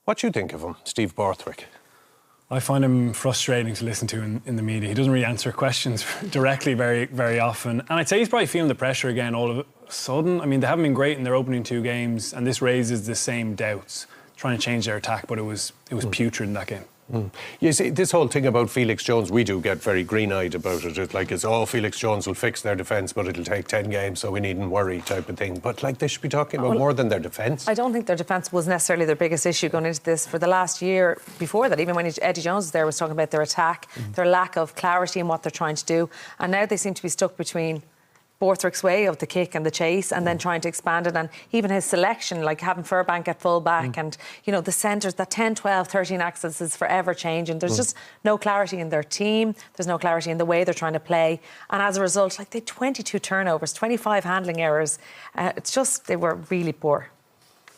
What do you think of him, Steve Borthwick? I find him frustrating to listen to in the media. He doesn't really answer questions directly very often. And I'd say he's probably feeling the pressure again all of a sudden. I mean, they haven't been great in their opening 2 games, and this raises the same doubts, trying to change their attack, but it was putrid in that game. You see, this whole thing about Felix Jones, we do get very green-eyed about it. It's like, Felix Jones will fix their defence, but it'll take 10 games, so we needn't worry type of thing. But, they should be talking about more than their defence. I don't think their defence was necessarily their biggest issue going into this. For the last year before that, even when Eddie Jones was there, was talking about their attack, their lack of clarity in what they're trying to do. And now they seem to be stuck between Borthwick's way of the kick and the chase, and then trying to expand it, and even his selection, like having Furbank at full back, and the centres, that 10, 12, 13 axis is forever changing. There's just no clarity in their team, there's no clarity in the way they're trying to play, and as a result, they had 22 turnovers, 25 handling errors. It's just, they were really poor.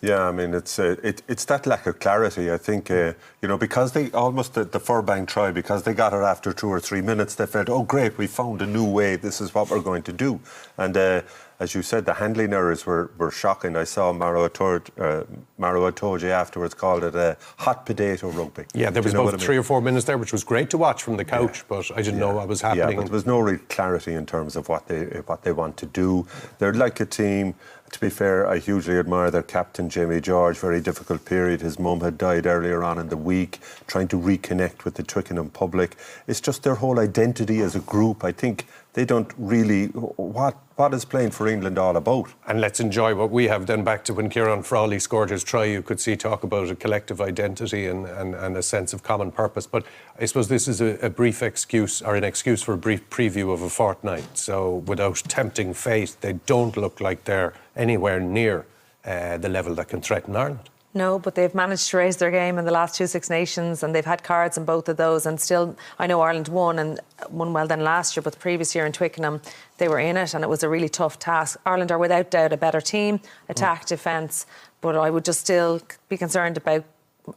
Yeah, I mean, it's that lack of clarity. I think, because they almost, the Furbank try, because they got it after 2 or 3 minutes, they felt, oh, great, we found a new way, this is what we're going to do. And as you said, the handling errors were shocking. I saw Maro Itoje afterwards called it a hot potato rugby. Yeah, there was about 3 or 4 minutes there, which was great to watch from the couch, but I didn't know what was happening. Yeah, but there was no real clarity in terms of what they want to do. They're like a team. To be fair, I hugely admire their captain, Jamie George. Very difficult period. His mum had died earlier on in the week, trying to reconnect with the Twickenham public. It's just their whole identity as a group. I think they don't really... What is playing for England all about? And let's enjoy what we have done back to when Kieran Frawley scored his try. You could see talk about a collective identity and a sense of common purpose. But I suppose this is a brief excuse, or an excuse for a brief preview of a fortnight. So without tempting fate, they don't look like they're anywhere near the level that can threaten Ireland. No, but they've managed to raise their game in the last 2 Six Nations, and they've had cards in both of those, and still, I know Ireland won, and won well then last year, but the previous year in Twickenham, they were in it, and it was a really tough task. Ireland are without doubt a better team, attack, defence, but I would just still be concerned about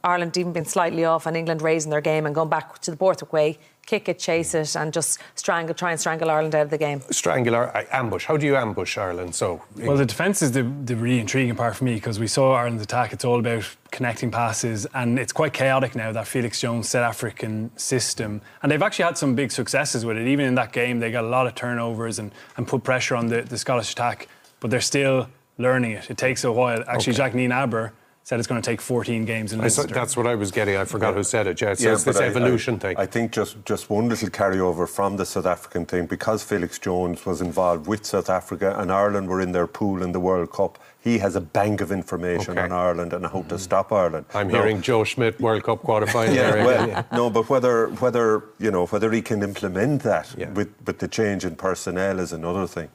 Ireland even being slightly off and England raising their game and going back to the Borthwick way, kick it, chase it, and just try and strangle Ireland out of the game. Ambush. How do you ambush Ireland? Well, the defence is the really intriguing part for me, because we saw Ireland's attack. It's all about connecting passes, and it's quite chaotic now, that Felix Jones South African system. And they've actually had some big successes with it. Even in that game, they got a lot of turnovers and put pressure on the Scottish attack, but they're still learning it. It takes a while. Actually, Jacques Nienaber said it's going to take 14 games in Leinster. That's what I was getting. I forgot who said it. Yeah, it's this evolution thing. I think just one little carryover from the South African thing, because Felix Jones was involved with South Africa and Ireland were in their pool in the World Cup, he has a bank of information on Ireland and how to stop Ireland. I'm hearing Joe Schmidt World Cup quarterfinal. No, but whether he can implement that with the change in personnel is another thing.